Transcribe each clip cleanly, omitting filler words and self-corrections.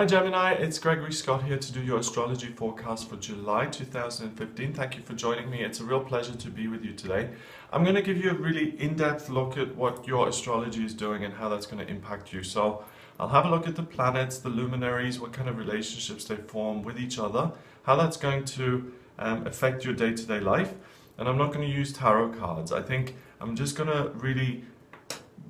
Hi Gemini, it's Gregory Scott here to do your astrology forecast for July 2015. Thank you for joining me. It's a real pleasure to be with you today. I'm going to give you a really in-depth look at what your astrology is doing and how that's going to impact you. So I'll have a look at the planets, the luminaries, what kind of relationships they form with each other, how that's going to affect your day-to-day life. And I'm not going to use tarot cards. I think I'm just going to really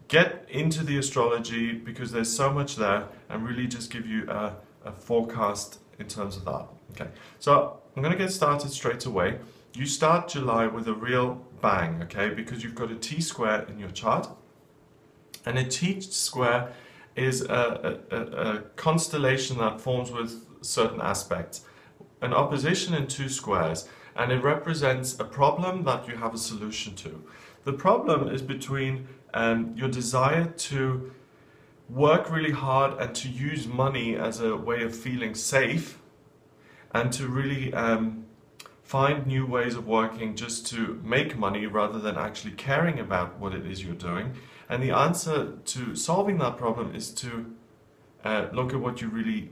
get into the astrology because there's so much there and really just give you a forecast in terms of that. Okay, so I'm going to get started straight away. You start July with a real bang, okay, because you've got a T-square in your chart. And a T-square is a constellation that forms with certain aspects. An opposition in two squares, and it represents a problem that you have a solution to. The problem is between your desire to work really hard and to use money as a way of feeling safe and to really find new ways of working just to make money rather than actually caring about what it is you're doing. And the answer to solving that problem is to look at what you really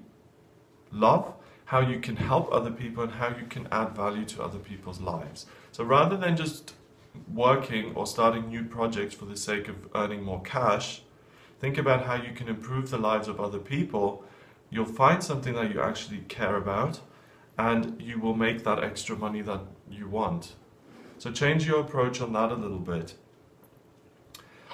love, how you can help other people and how you can add value to other people's lives. So rather than just working or starting new projects for the sake of earning more cash, think about how you can improve the lives of other people. You'll find something that you actually care about and you will make that extra money that you want. So change your approach on that a little bit.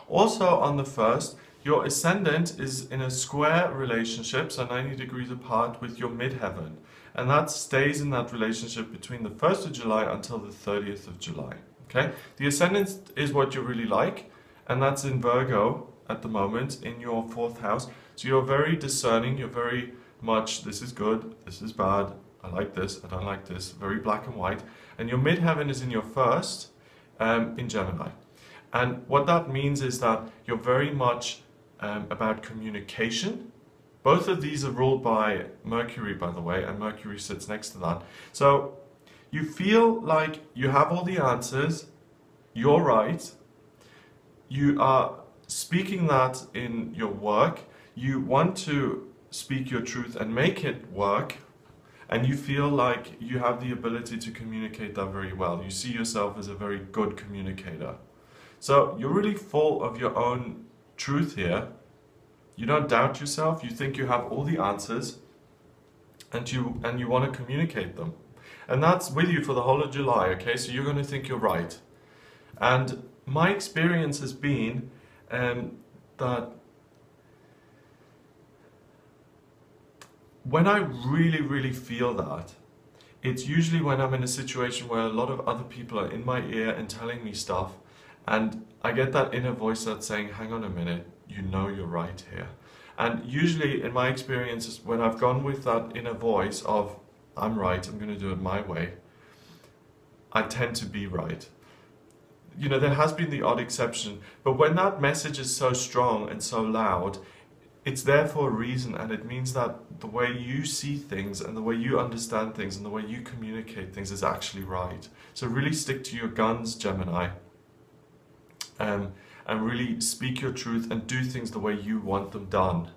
Also on the 1st, your ascendant is in a square relationship, so 90 degrees apart with your midheaven. And that stays in that relationship between the 1st of July until the 30th of July. Okay? The ascendant is what you really like, and that's in Virgo at the moment in your 4th house. So you're very discerning, you're very much, this is good, this is bad, I like this, I don't like this, very black and white. And your midheaven is in your 1st in Gemini. And what that means is that you're very much about communication. Both of these are ruled by Mercury, by the way, and Mercury sits next to that. So you feel like you have all the answers, you're right, you are speaking that in your work, you want to speak your truth and make it work, and you feel like you have the ability to communicate that very well. You see yourself as a very good communicator. So you're really full of your own truth here. You don't doubt yourself, you think you have all the answers, and you want to communicate them. And that's with you for the whole of July, okay? So you're going to think you're right. And my experience has been that when I really feel that, it's usually when I'm in a situation where a lot of other people are in my ear and telling me stuff, and I get that inner voice that's saying, hang on a minute, you know you're right here. And usually in my experiences, when I've gone with that inner voice of, I'm right, I'm going to do it my way, I tend to be right. You know, there has been the odd exception, but when that message is so strong and so loud, it's there for a reason, and it means that the way you see things and the way you understand things and the way you communicate things is actually right. So really stick to your guns, Gemini, and really speak your truth and do things the way you want them done.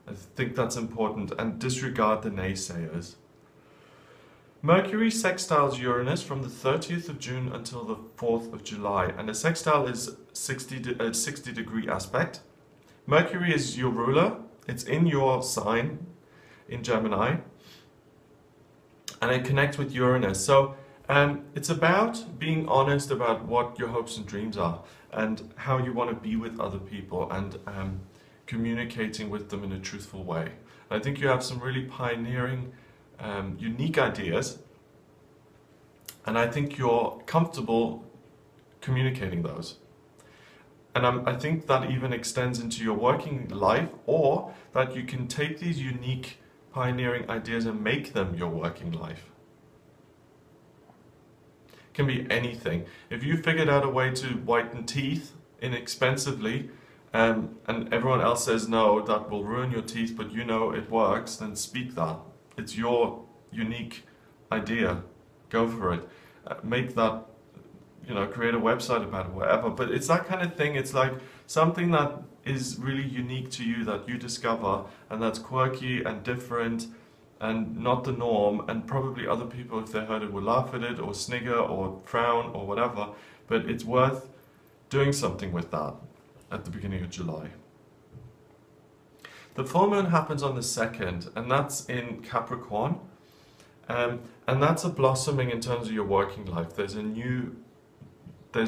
I think that's important, and disregard the naysayers. Mercury sextiles Uranus from the 30th of June until the 4th of July, and a sextile is 60 degree aspect. Mercury is your ruler, it's in your sign in Gemini, and it connects with Uranus. So it's about being honest about what your hopes and dreams are and how you want to be with other people and communicating with them in a truthful way. I think you have some really pioneering unique ideas, and I think you're comfortable communicating those. And I think that even extends into your working life, or that you can take these unique pioneering ideas and make them your working life. It can be anything. If you figured out a way to whiten teeth inexpensively, and everyone else says no, that will ruin your teeth, but you know it works, then speak that. It's your unique idea. Go for it. Make that you know, create a website about it, whatever. But it's that kind of thing. It's like something that is really unique to you, that you discover, and that's quirky and different and not the norm, and probably other people, if they heard it, would laugh at it or snigger or frown or whatever. But it's worth doing something with that at the beginning of July. The full moon happens on the 2nd, and that's in Capricorn. And that's a blossoming in terms of your working life. There's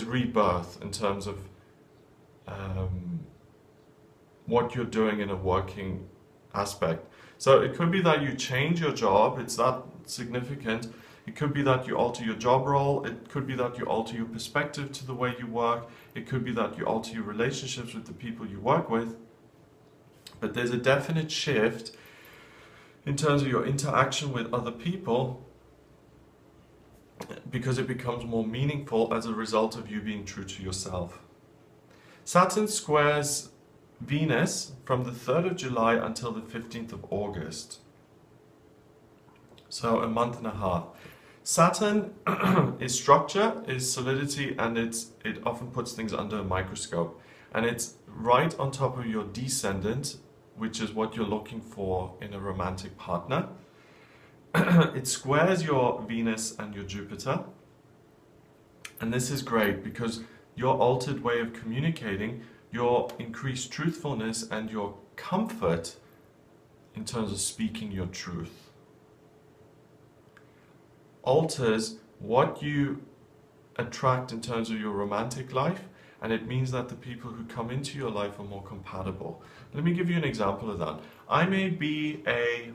rebirth in terms of what you're doing in a working aspect. So it could be that you change your job, it's that significant. It could be that you alter your job role, it could be that you alter your perspective to the way you work, it could be that you alter your relationships with the people you work with. But there's a definite shift in terms of your interaction with other people, because it becomes more meaningful as a result of you being true to yourself. Saturn squares Venus from the 3rd of July until the 15th of August. So a month and a half. Saturn is structure, is solidity, and it often puts things under a microscope. And it's right on top of your descendant, which is what you're looking for in a romantic partner. It squares your Venus and your Jupiter. And this is great because your altered way of communicating, your increased truthfulness, and your comfort in terms of speaking your truth alters what you attract in terms of your romantic life, and it means that the people who come into your life are more compatible. Let me give you an example of that. I may be a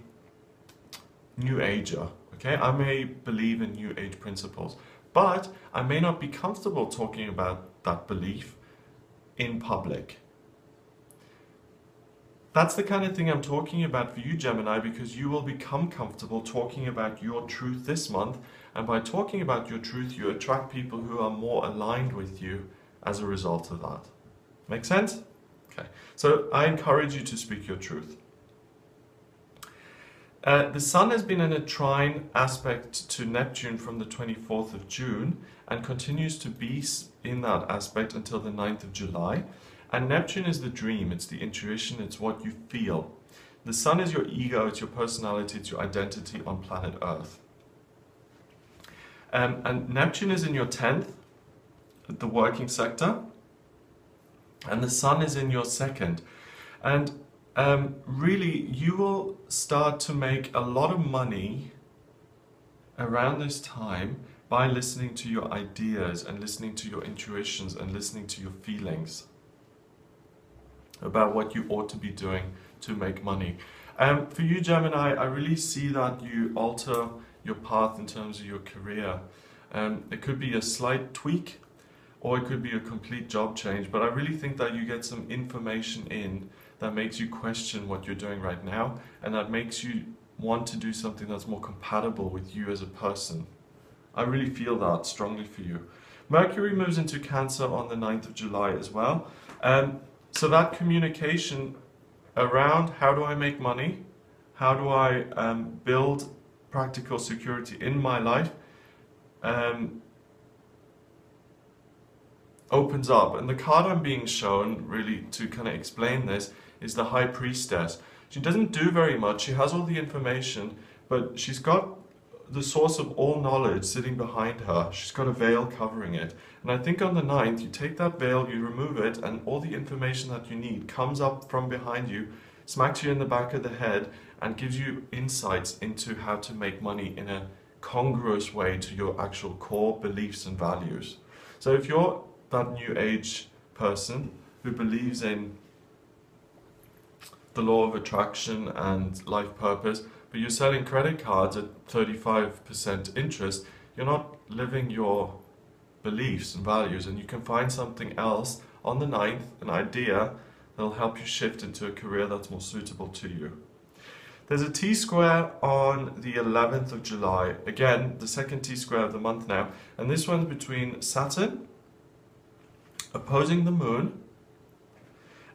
New Ager, okay? I may believe in New Age principles, but I may not be comfortable talking about that belief in public. That's the kind of thing I'm talking about for you, Gemini, because you will become comfortable talking about your truth this month, and by talking about your truth, you attract people who are more aligned with you as a result of that. Make sense? Okay. So I encourage you to speak your truth. The Sun has been in a trine aspect to Neptune from the 24th of June and continues to be in that aspect until the 9th of July. And Neptune is the dream, it's the intuition, it's what you feel. The Sun is your ego, it's your personality, it's your identity on planet Earth. And Neptune is in your 10th, the working sector, and the Sun is in your 2nd. And really, you will start to make a lot of money around this time by listening to your ideas and listening to your intuitions and listening to your feelings about what you ought to be doing to make money. For you, Gemini, I really see that you alter your path in terms of your career. It could be a slight tweak, or it could be a complete job change, but I really think that you get some information in that makes you question what you're doing right now, and that makes you want to do something that's more compatible with you as a person. I really feel that strongly for you. Mercury moves into Cancer on the 9th of July as well. So that communication around how do I make money, how do I build practical security in my life, opens up. And the card I'm being shown, really, to kind of explain this, is the High Priestess. She doesn't do very much, she has all the information, but she's got the source of all knowledge sitting behind her. She's got a veil covering it. And I think on the 9th, you take that veil, you remove it, and all the information that you need comes up from behind you, smacks you in the back of the head, and gives you insights into how to make money in a congruous way to your actual core beliefs and values. So if you're that New Age person who believes in the law of attraction and life purpose, but you're selling credit cards at 35% interest, you're not living your beliefs and values, and you can find something else on the 9th, an idea that'll help you shift into a career that's more suitable to you. There's a T-square on the 11th of July, again the second T-square of the month now, and this one's between Saturn opposing the Moon,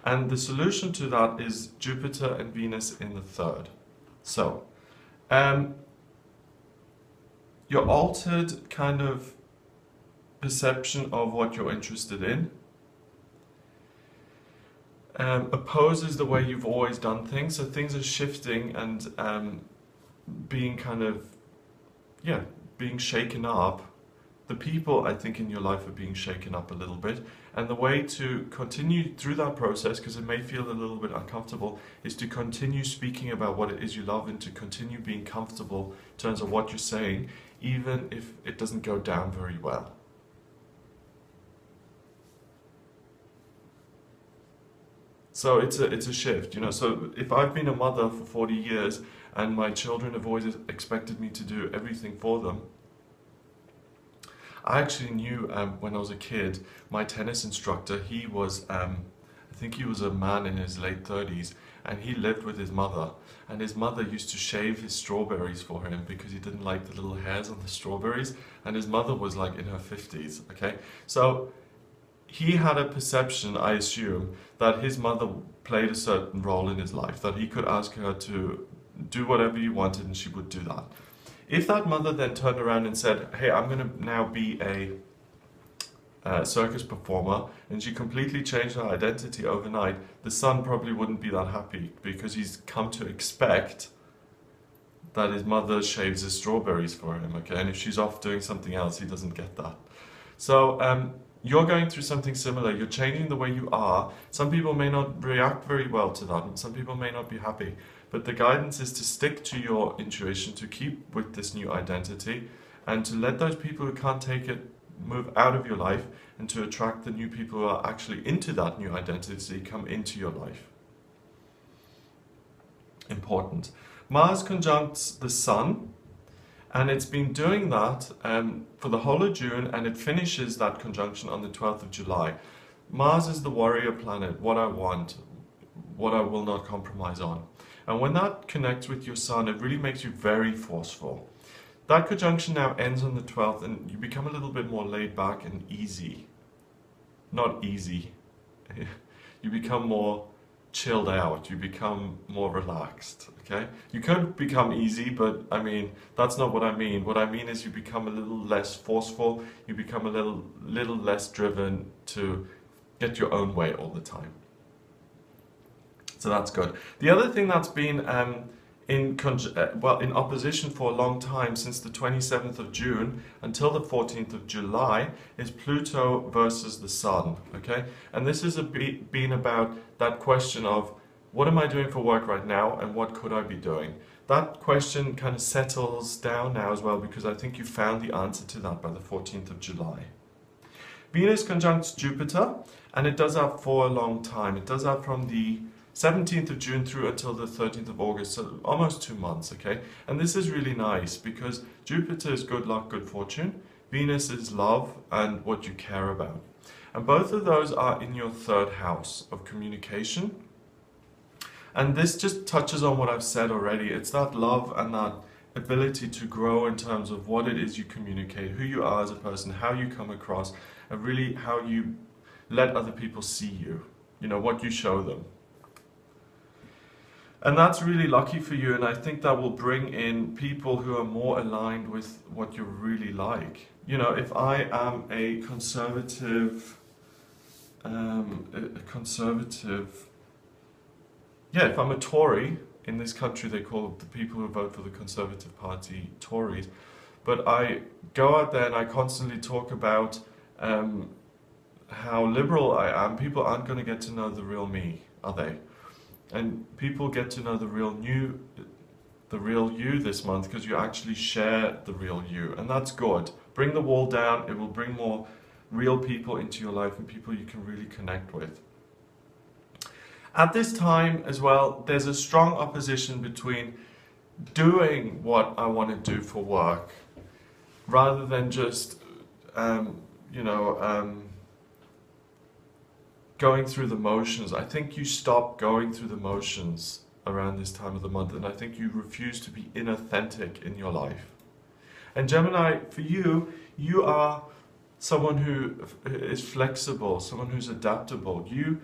and the solution to that is Jupiter and Venus in the 3rd. So, your altered kind of perception of what you're interested in. Opposes the way you've always done things, so things are shifting and being kind of, yeah, being shaken up. The people, I think, in your life are being shaken up a little bit, and the way to continue through that process, because it may feel a little bit uncomfortable, is to continue speaking about what it is you love and to continue being comfortable in terms of what you're saying, even if it doesn't go down very well. So it's a shift, you know. So if I've been a mother for 40 years and my children have always expected me to do everything for them, I actually knew when I was a kid, my tennis instructor, he was, I think he was a man in his late 30s, and he lived with his mother, and his mother used to shave his strawberries for him because he didn't like the little hairs on the strawberries, and his mother was like in her 50s, okay? So he had a perception, I assume, that his mother played a certain role in his life, that he could ask her to do whatever he wanted and she would do that. If that mother then turned around and said, hey, I'm going to now be a circus performer, and she completely changed her identity overnight, the son probably wouldn't be that happy because he's come to expect that his mother shaves his strawberries for him, okay? And if she's off doing something else, he doesn't get that. So you're going through something similar. You're changing the way you are. Some people may not react very well to that, and some people may not be happy. But the guidance is to stick to your intuition, to keep with this new identity, and to let those people who can't take it move out of your life, and to attract the new people who are actually into that new identity come into your life. Important. Mars conjuncts the Sun, and it's been doing that for the whole of June, and it finishes that conjunction on the 12th of July. Mars is the warrior planet, what I want, what I will not compromise on. And when that connects with your Sun, it really makes you very forceful. That conjunction now ends on the 12th, and you become a little bit more laid back and easy. Not easy. You become more chilled out, you become more relaxed, okay? You could become easy, but I mean, that's not what I mean. What I mean is you become a little less forceful, you become a little less driven to get your own way all the time. So that's good. The other thing that's been in opposition for a long time, since the 27th of June until the 14th of July, is Pluto versus the Sun, okay? And this has been about that question of, what am I doing for work right now, and what could I be doing? That question kind of settles down now as well, because I think you found the answer to that by the 14th of July. Venus conjuncts Jupiter, and it does that for a long time. It does that from the 17th of June through until the 13th of August, so almost 2 months, okay? And this is really nice because Jupiter is good luck, good fortune. Venus is love and what you care about. And both of those are in your 3rd house of communication. And this just touches on what I've said already. It's that love and that ability to grow in terms of what it is you communicate, who you are as a person, how you come across, and really how you let other people see you, you know, what you show them. And that's really lucky for you, and I think that will bring in people who are more aligned with what you really like. You know, if I am a conservative, if I'm a Tory, in this country they call the people who vote for the Conservative Party Tories, but I go out there and I constantly talk about how liberal I am, people aren't going to get to know the real me, are they? And people get to know the real you this month because you actually share the real you, and that's good. Bring the wall down, it will bring more real people into your life and people you can really connect with. At this time as well, there's a strong opposition between doing what I want to do for work rather than just, going through the motions. I think you stop going through the motions around this time of the month, and I think you refuse to be inauthentic in your life. And Gemini, for you, you are someone who is flexible, someone who's adaptable. You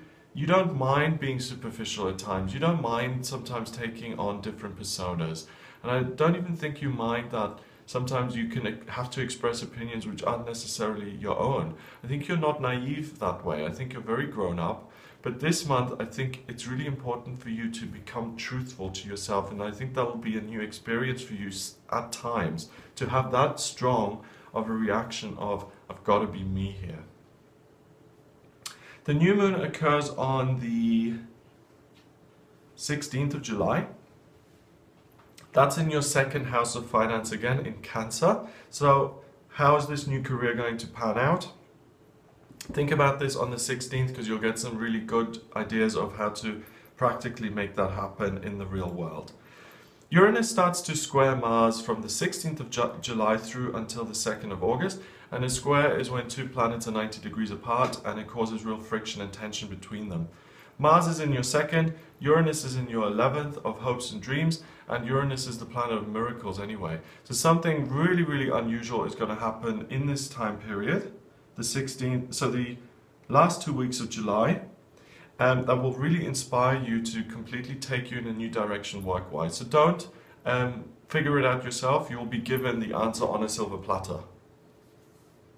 don't mind being superficial at times. You don't mind sometimes taking on different personas. And I don't even think you mind that Sometimes you can have to express opinions which aren't necessarily your own. I think you're not naive that way. I think you're very grown up. But this month, I think it's really important for you to become truthful to yourself. And I think that will be a new experience for you at times, to have that strong of a reaction of, I've got to be me here. The new moon occurs on the 16th of July. That's in your second house of finance again, in Cancer. So how is this new career going to pan out? Think about this on the 16th, because you'll get some really good ideas of how to practically make that happen in the real world. Uranus starts to square Mars from the 16th of July through until the 2nd of August. And a square is when two planets are 90 degrees apart, and it causes real friction and tension between them. Mars is in your second, Uranus is in your 11th of hopes and dreams, and Uranus is the planet of miracles anyway. So something really, really unusual is going to happen in this time period, the 16th, so the last 2 weeks of July, and that will really inspire you to completely take you in a new direction work-wise. So don't figure it out yourself. You'll be given the answer on a silver platter,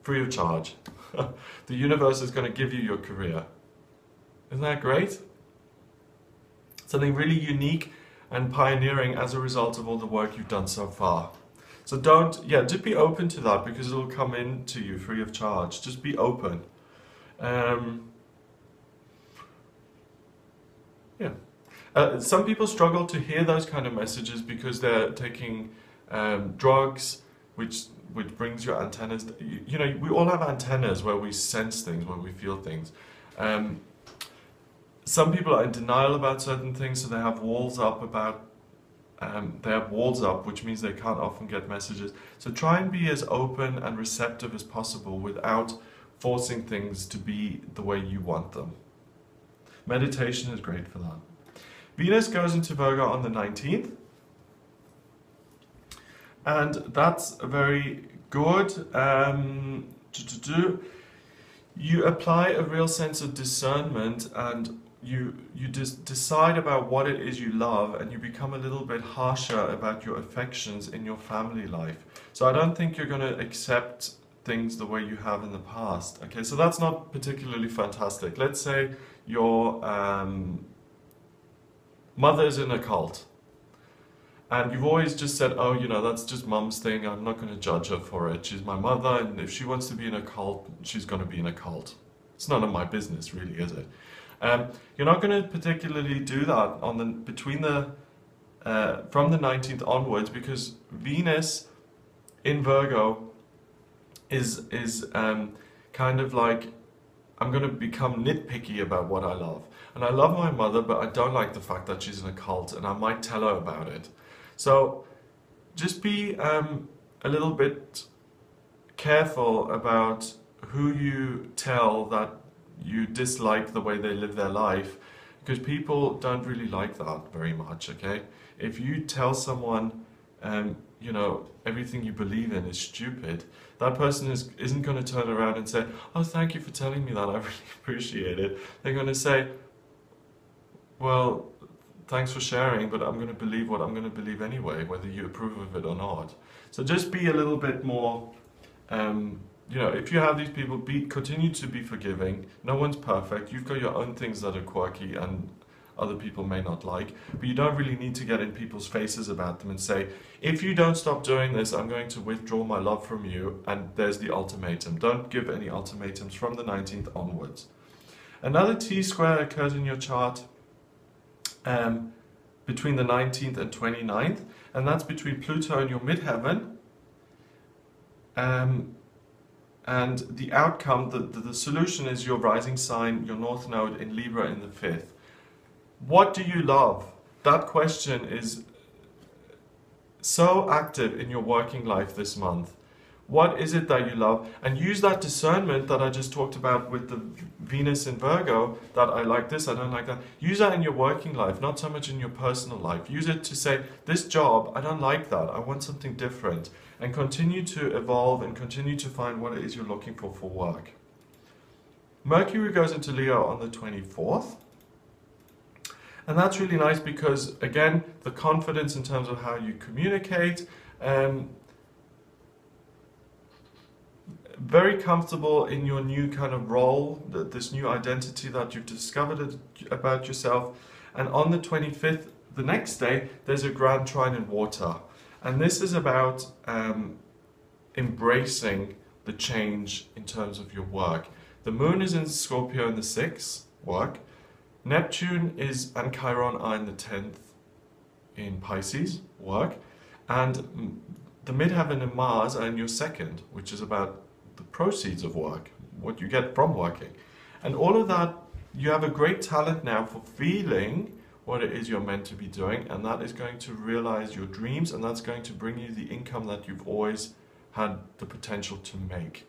free of charge. The universe is going to give you your career. Isn't that great? Something really unique and pioneering as a result of all the work you've done so far. So just be open to that, because it'll come into you free of charge. Just be open. Some people struggle to hear those kind of messages because they're taking drugs, which brings your antennas. You know, we all have antennas where we sense things, where we feel things. Some people are in denial about certain things, so they have walls up which means they can't often get messages. So try and be as open and receptive as possible without forcing things to be the way you want them. Meditation is great for that. Venus goes into Virgo on the 19th. And that's very good. You apply a real sense of discernment, and you just decide about what it is you love, and you become a little bit harsher about your affections in your family life. So I don't think you're going to accept things the way you have in the past. Okay, so that's not particularly fantastic. Let's say your mother is in a cult, and you've always just said, oh, you know, that's just mum's thing, I'm not going to judge her for it. She's my mother, and if she wants to be in a cult, she's going to be in a cult. It's none of my business, really, is it? You're not going to particularly do that from the 19th onwards, because Venus in Virgo is kind of like, I'm going to become nitpicky about what I love. And I love my mother, but I don't like the fact that she's in a cult, and I might tell her about it. So just be a little bit careful about who you tell that you dislike the way they live their life, because people don't really like that very much, okay? If you tell someone, you know, everything you believe in is stupid, that person isn't going to turn around and say, oh, thank you for telling me that, I really appreciate it. They're going to say, well, thanks for sharing, but I'm going to believe what I'm going to believe anyway, whether you approve of it or not. So just be a little bit more, you know, if you have these people, continue to be forgiving. No one's perfect. You've got your own things that are quirky and other people may not like, but you don't really need to get in people's faces about them and say, if you don't stop doing this, I'm going to withdraw my love from you, and there's the ultimatum. Don't give any ultimatums from the 19th onwards. Another T-square occurs in your chart between the 19th and 29th, and that's between Pluto and your midheaven. And the outcome, the solution is your rising sign, your north node in Libra in the 5th. What do you love? That question is so active in your working life this month. What is it that you love? And use that discernment that I just talked about with the Venus in Virgo, that I like this, I don't like that. Use that in your working life, not so much in your personal life. Use it to say, this job, I don't like that, I want something different. And continue to evolve and continue to find what it is you're looking for work. Mercury goes into Leo on the 24th. And that's really nice because, again, the confidence in terms of how you communicate, very comfortable in your new kind of role, this new identity that you've discovered about yourself. And on the 25th, the next day, there's a grand trine in water. And this is about embracing the change in terms of your work. The moon is in Scorpio in the 6th, work. Neptune and Chiron are in the 10th in Pisces, work. And the midheaven and Mars are in your 2nd, which is about the proceeds of work, what you get from working. And all of that, you have a great talent now for feeling what it is you're meant to be doing, and that is going to realize your dreams, and that's going to bring you the income that you've always had the potential to make.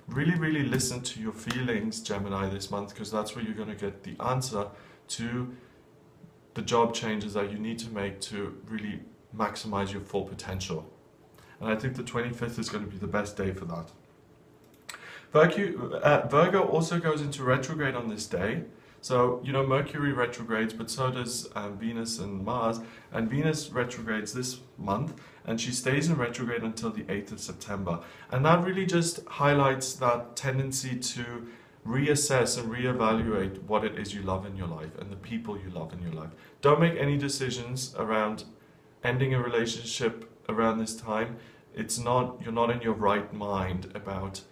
Really, really listen to your feelings, Gemini, this month, because that's where you're going to get the answer to the job changes that you need to make to really maximize your full potential. And I think the 25th is going to be the best day for that. Virgo also goes into retrograde on this day. So, you know, Mercury retrogrades, but so does Venus and Mars. And Venus retrogrades this month, and she stays in retrograde until the 8th of September. And that really just highlights that tendency to reassess and reevaluate what it is you love in your life and the people you love in your life. Don't make any decisions around ending a relationship around this time. You're not in your right mind about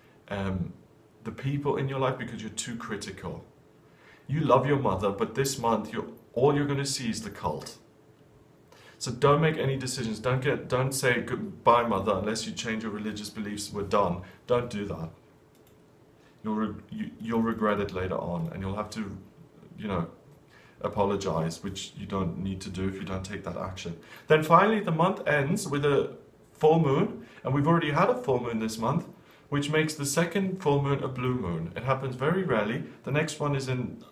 the people in your life because you're too critical. You love your mother, but this month all you're going to see is the cult. So don't make any decisions. Don't say goodbye, mother, unless you change your religious beliefs. We're done. Don't do that. You'll regret it later on, and you'll have to, apologize, which you don't need to do if you don't take that action. Then finally, the month ends with a full moon, and we've already had a full moon this month, which makes the second full moon a blue moon. It happens very rarely. The next one is in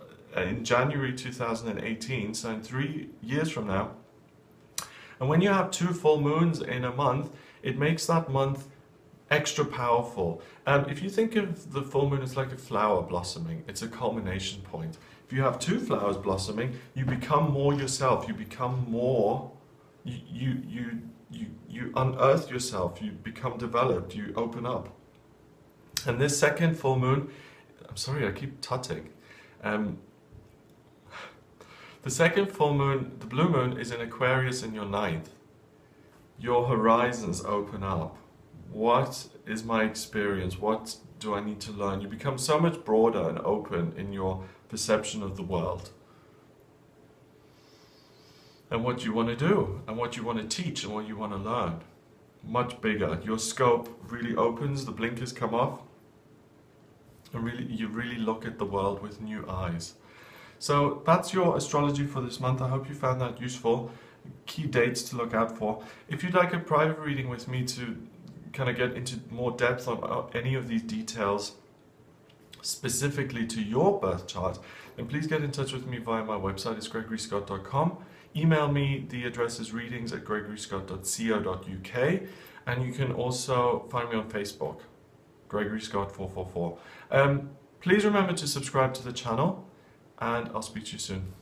January 2018, so in 3 years from now. And when you have 2 full moons in a month, it makes that month extra powerful. If you think of the full moon as like a flower blossoming, it's a culmination point. If you have 2 flowers blossoming, you become more yourself. You become more. You unearth yourself. You become developed. You open up. And this second full moon, I'm sorry, I keep tutting. The second full moon, the blue moon, is in Aquarius in your 9th. Your horizons open up. What is my experience? What do I need to learn? You become so much broader and open in your perception of the world. And what you want to do, and what you want to teach, and what you want to learn. Much bigger. Your scope really opens, the blinkers come off, and you really look at the world with new eyes. So that's your astrology for this month. I hope you found that useful. Key dates to look out for. If you'd like a private reading with me to kind of get into more depth on any of these details specifically to your birth chart, then please get in touch with me via my website. It's gregoryscott.com. Email me. The address is readings@gregoryscott.co.uk, and you can also find me on Facebook, Gregory Scott 444. Please remember to subscribe to the channel, and I'll speak to you soon.